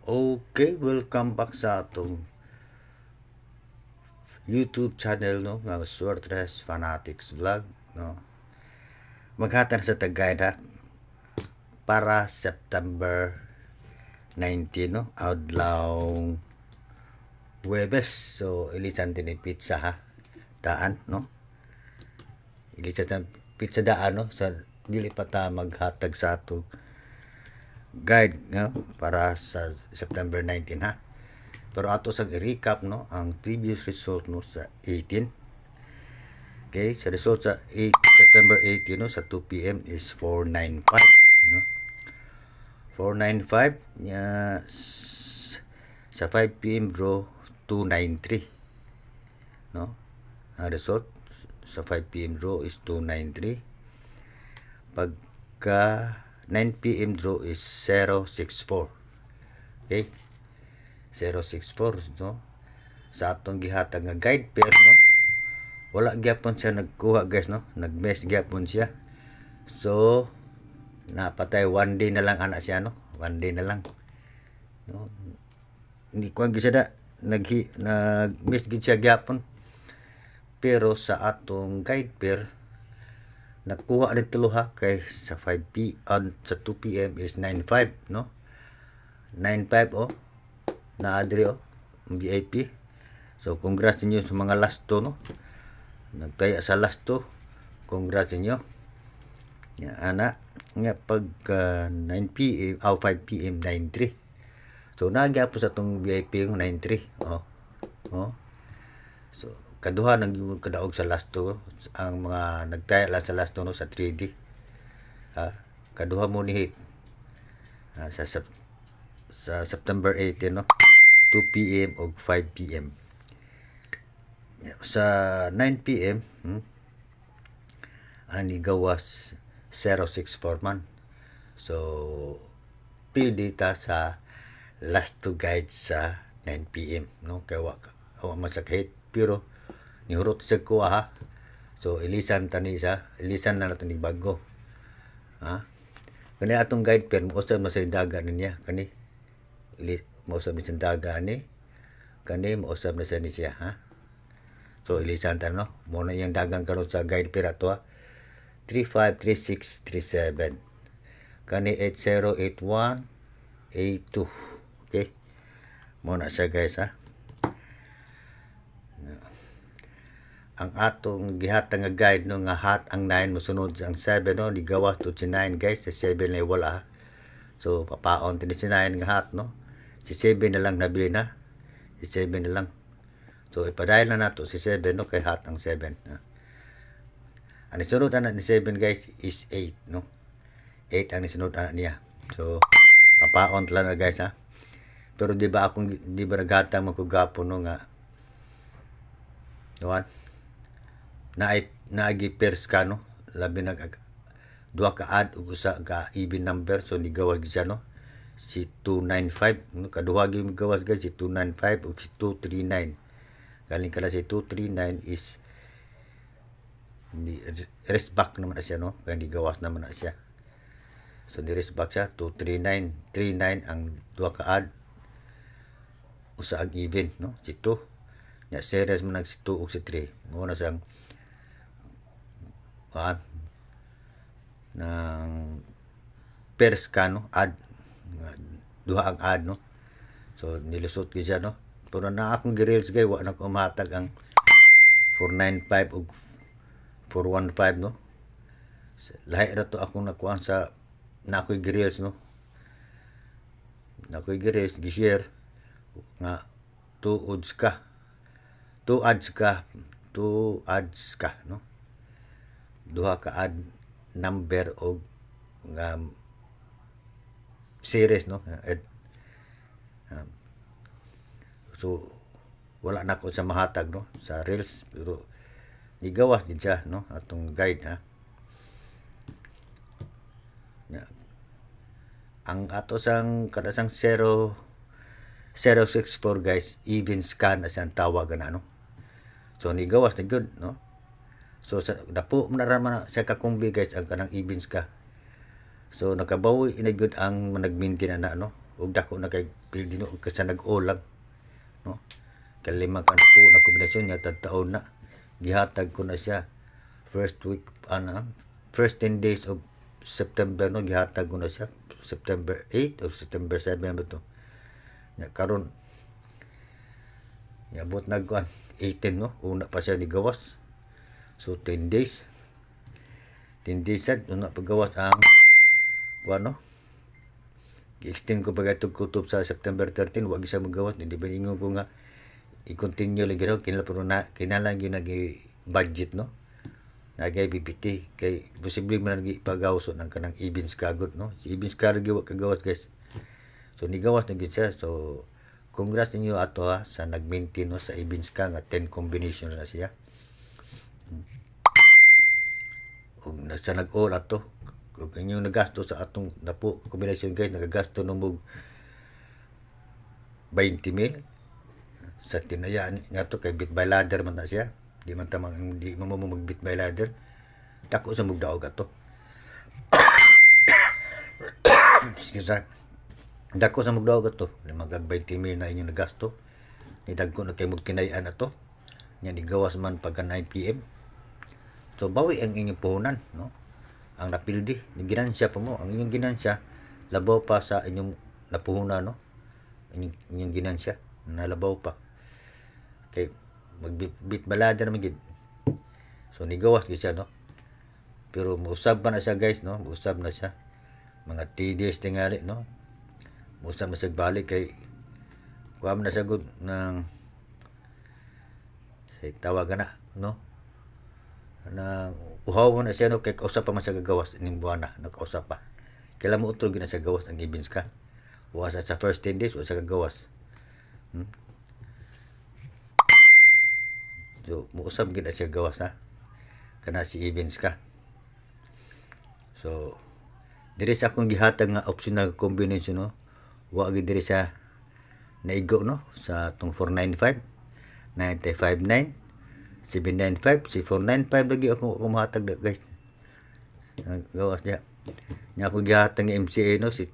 Okay, welcome back sa atong YouTube channel no nga Swortress Fanatics Vlog no. Maghatag sa tag-guide ha para September 19 no, adlaw Huwebes. So ilisan din pizza ha. Daan no. Ilisan pizza daan no sa dili pa ta maghatag sa atong guide no para sa September 19 ha. Pero ato sa i-recap no ang previous result no sa 18. Okay, sa result sa September 18 no sa 2 PM is 495 no. 495 nya sa 5 PM draw 293 no. Ang result sa 5 PM draw is 293. Pagka 9 PM draw is 064. Okay? 064 no. Sa atong gihatag nga guide pair no, wala gyapon siya nagkuha guys no, nag-mess gyapon siya. So napatay one day na lang ana siya no, one day na lang no. Hindi ko gisada nag-miss gid siya gyapon. Pero sa atong guide pair nakuha rin tulo kay sa 5 PM sa 2 PM is 95 no. 95 oh na adri oh VIP. So congrats ninyo sa mga last 2 no, nagtaya sa last 2, congrats ninyo ya ana nga pag 9 PM 5 PM 93. So nagyapon sa tong VIP ng 93 oh. So kaduha nang kadaog sa last 2 ang mga nagtaya lang sa last 2 no sa 3D kaduha mo ni hit sa September 18 no, 2 PM o 5 PM. Sa 9 PM ani gawas 064 man. So pil data sa last 2 guides sa 9 PM no, kay wa man sa kahit pero nihurot sa kuha ha. So ilisan na nato ni bago ha. Kani atong guide pair mo usab na sa daga niya kani mausap ni sa daga ni kani mausap na sa ni siya ha. So ilisan ta no, mo na yang dagang karon sa guide pair ato ha. 353637 kani 8081 82. Okay, mo na siya guys ha. Ang atong gihatag nga guide no nga hat ang 9 mosunod ang 7 no, di gawas to si 9 guys, sa 7 na wala. So papaon tin si 9 nga hat no, si 7 na lang nabili na, si 7 na lang. So ipadayon na nato si 7 no kay hat ang 7 ang sunod ana ni 7 guys is 8 no, 8 ang sunod ana niya. So papaon lang na guys ha. Pero di ba naghatag magkugapon no nga nuan naagi pairs ka no, labi duha ka add ug usa ka even number. So ni gawas siya no, si 295 no, kaduha gyud gawas guys si 295 ug si 239. Galing kala si 239 is ni rest back naman na siya no, kaya ni gawas naman na siya. So ni rest back siya 239 39 ang duha ka add usa ang even no, si 2 nya series man nag si 2 ug si 3 mo na siyang ng pairs ka no, add duha ang add no. So nilusot gyud siya no, pero na akong gi-reels guys wa na ko matag ang 495 ug 415 no. Lahi ra to akong nakuha sa na ako'y gi-reels no, na ako'y gi-reels gi-share nga 2 adds ka no, duha ka add number og nga series no. So wala na ko sa mahatag no sa reels, pero nigawas din siya no atong guide ha. Ang ato sang kadasang 064 guys, even scan as ang tawag na no. So nigawas na good no. So sa dapo na ra man sa kakumbi guys ang kanang evens ka. So nakabawi ina good ang nag-maintain ana no. ug dako na kay Pilipino kasi nag-ulang, no? Kalima ka na kombinasyon niya taon na gihatag ko na siya first 10 days of September, no? Gihatag ko na siya September 8 o September 7 ba to nya karon yabot nagkuan 18, no? Una pa siya gawas, so 10 days sad una pagawas ang no? I-extend ko pag kutob sa September 13, wag siya magawas. Hindi ba ingon ko nga i-continue lang ginaw kinalang yun budget, no? Nagay BPT kay posible man ipagawas ng kanang Evans Kagot, no? Si Evans Kagot kagawas guys, so ni gawas na gyud siya. So congrats ninyo ato sa nag-maintain, no, sa Evans ka nga 10 combination na siya. Ug nasa nag-all ato kung inyong nagasto sa atong napo kombinasyon guys, nagagasto ng 20,000 sa tinayaan nga to kay bit by ladder man na siya. Di man tamang di mo mag bit by ladder, dako sa mugdaog ato. Excuse me, dako sa mugdaog ato, magag 20,000 na inyong nagasto, nidagko na kay mugtinayaan ato nya nigawas man pagka 9 PM. So bawi ang inyong puhunan, no? Ang napildi, yung ginansya pa mo, ang inyong ginansya, labaw pa sa inyong napuhunan, no? Inyong ginansya, nalabaw pa. Kay, magbit balada naman gid. So, nigawas gid siya, no? Pero, mausab pa na siya, guys, no? Mausab na siya. Mga 3 days tingali, no? Mausab na siya balik, kay, kuwam na siya good ng, tawagan na, no? Na uhaw mo na siya, no, kay kausap pa man siya gagawas ning buwan na nakausap pa. Kailan mo utol gina siya gawas ang Evans ka. Wa sa first 10 days wa siya gagawas. So muusab gid siya gawas na kana si Evans ka. So diri sa akong gihatag nga optional combination, no, wa gid diri sa naigo, no, sa tong 495 959 795, si 495 lagi ako kumahatag na guys. Gawas niya. Nya ako gihatag ng MCA, no, si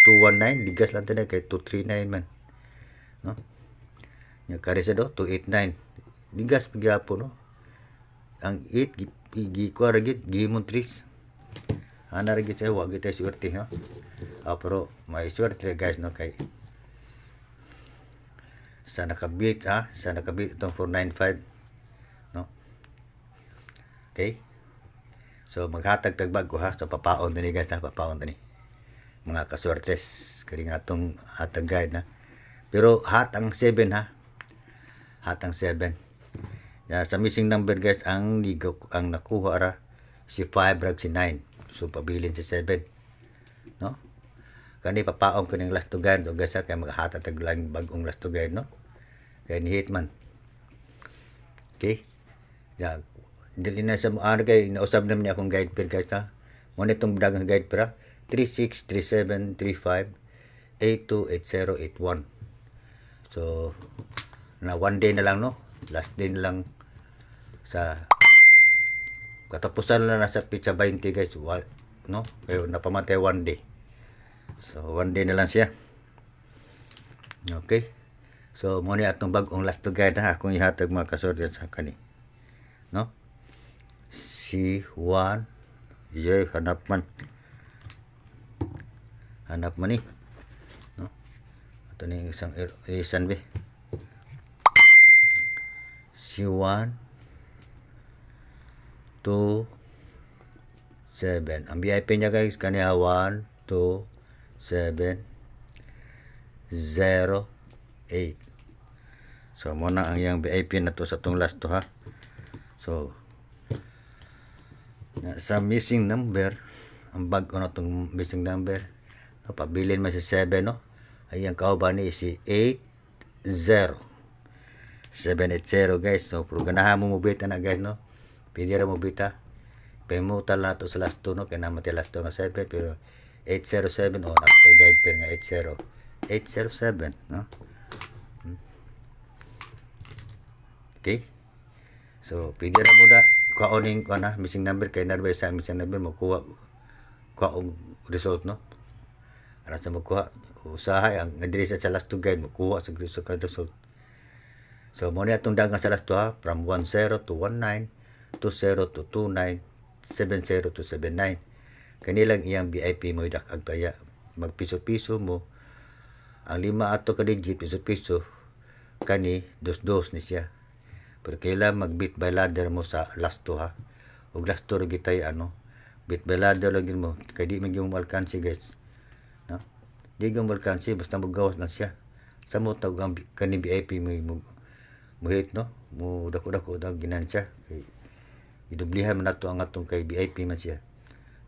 219, ligas lang tayo kay 239 man. No? Nya kare sa do 289. Ligas pagyapo, no. Ang 8 gikuha ra gid gihimon 3. Ana ra gid sa wa gid tayo swerte, no. Pero may swerte guys, no, kay sa nakabit itong 495. Okay? So, maghatag tagbag ko sa papaon tani guys, papaon tani. Mga kaswertes, kani nga atong hatag guide na. Pero hatang 7 Hatang 7. Sa missing number guys, ang nakuha ra si 5 rag si 9. So, pabilin si 7. No? Kani papaon kaning last to guide, o guys, kay maghatag taglang bagong last to guide, no? Kaya ni Hitman. Okay? Dili na sa ano kay nausab naman niya akong guide pair guys, ha. Mo nitong dagang guide pair 363735828081. So na one day na lang, no. Last day na lang sa katapusan na sa pizza 20 guys, no. Kaya napamatay one day. So one day na lang siya. Okay. So mo ni atong bagong last to guide, ha, akong ihatag mga kasorte sa kani, no. Si 1 hanap man ni, no. Ato ni isang be si 1 2 7. Ang VIP niya guys kaniya 1 2 7 0 8. So mo na ang yang VIP na to sa tong last to, ha. So sa missing number, ang bag ko na itong missing number, no, pabilin man si 7, no. Ay ang kauban ni si 80 780 guys. So pero ganahan mo mobita na guys, no. Pili ra mobita, pemutal na to sa last 2, no, kaya naman tayo last 2 nga 7, pero 807, o nakapay guide pair nga 807, no. Okay, so pili ra mo da kaoning ko na missing number, kay narba sa missing number mo kuha og result, no. Ara sa magkuha usahay ang diri sa last to guide makuha sa gusto ka result. So mo ni atong dagan sa last to ha, from 10 to 19, 20 to 29, 70 to 79. Kanilang iyang VIP mo idak agtaya magpiso-piso mo ang 5 ato ka digit piso-piso kani dos-dos ni siya. Pero kailan mag-beat by ladder mo sa last to ha. Og last to gitay beat by ladder lagi mo kay di maging mo alkansi guys. No? Di mo alkansi basta magawas na siya. Sa mo tawag ang kani VIP mo hit no. Mo dako-dako dag ginansya. Kay idublihan man nato ang atong kay VIP man siya.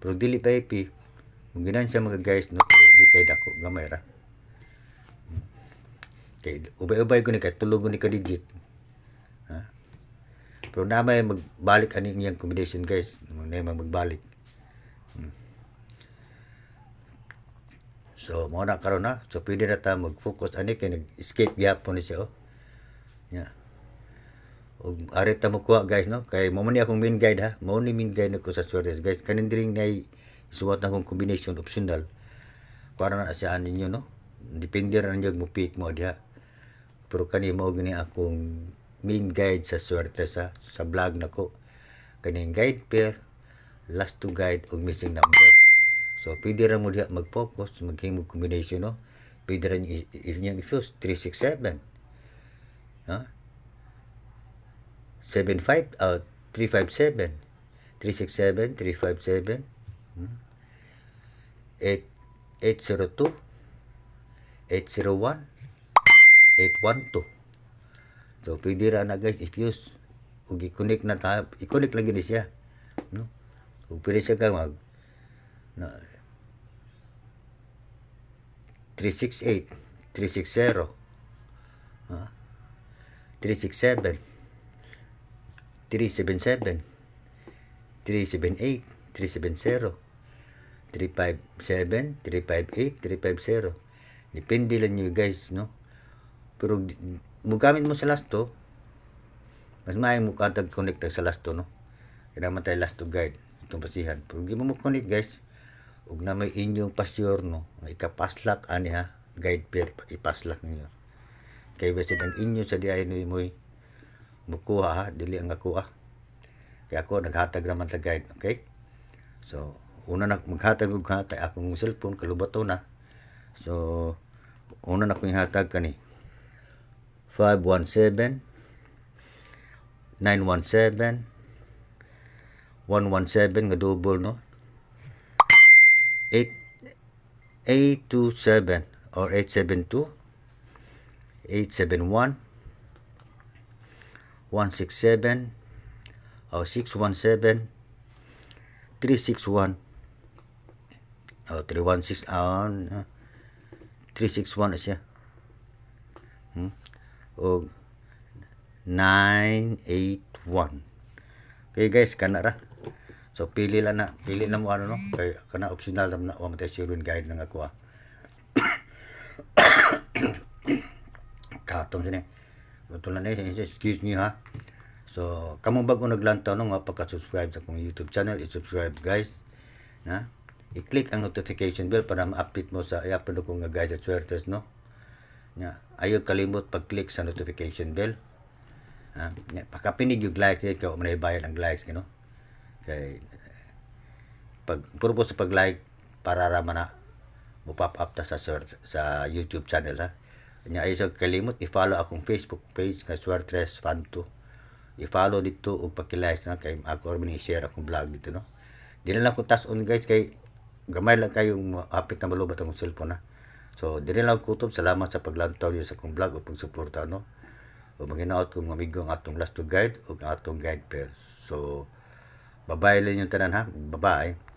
Pero dili VIP mo ginansya mga guys no di kay dako gamay ra. Kay ubay-ubay ko ni kay tulog ni ka digit. Ha? Pero na may magbalik ani iyang combination guys. Na magbalik. So mo na karon na. So pwede na ta mag-focus ani kay nag-escape gyapon ni siya Yeah. Og ari ta mo kuha guys no kay mo man ni akong main guide ha. Mo ni main guide ko sa Suarez guys. Kanin diri nay isuwat na akong combination optional. Para na siya ninyo no. Depende ra ninyo mo pick mo diha. Pero kani mo gani akong main guide sa Suarez sa vlog nako. Kaning guide pair, last to guide og missing number. So pwede ra mo diha mag-focus, maghimo combination no. Pwede ra if use 367. Ha? 357 357 802 801 812. So pwede ra na guys if use ug i-connect na ta, i-connect lang gid siya no. Ug pwede siya ka mag 368 360 367 377 378 370 357 358 350. Depende lang nyo guys no. Pero mugamit mo sa last to mas maayong mo katag connect sa last to no. Kaya naman tayo last to guide itong pasihan. Pero hindi mo connect guys ug na may inyong pasyor no ikapaslak ani ha guide pair ipaslak niyo kay basid ang inyo sa diay ni moy mukuha ha dili ang ako kay ako naghatag naman ta guide okay. So una na maghatag og hatag akong cellphone kalubato na. So una na kong hatag kani 517 917 117 nga double no 827 or 872 871 167 or 617 361 or 316 361 na siya o 981. Okay guys kana ra. So pili na mo ano no kay kana optional na wa matay Sherwin guide nang ako katong sini betul na excuse me ha. So kamo bago naglantaw no nga pagka-subscribe sa akong YouTube channel, i-subscribe guys na i-click ang notification bell para ma-update mo sa i-upload ko nga guys at Suertes no nya ayo kalimot pag-click sa notification bell pakapinig yung like kay man bayad ang likes no kay pag purpose sa pag-like para ra man na mo pop up ta sa YouTube channel ha nya ayo kalimot i-follow akong Facebook page nga Suertes Fan 2 i-follow dito ug paki-like na kay ako rin i-share akong vlog dito no dili lang ko tas on guys kay gamay lang kayong apit na malubat ang cellphone ha. So dili lang kutob salamat sa paglantaw niyo sa akong vlog ug pagsuporta no o maginaot kong amigo ang atong last to guide ug atong guide pair. So bye-bye lang yung tanan ha. Bye-bye.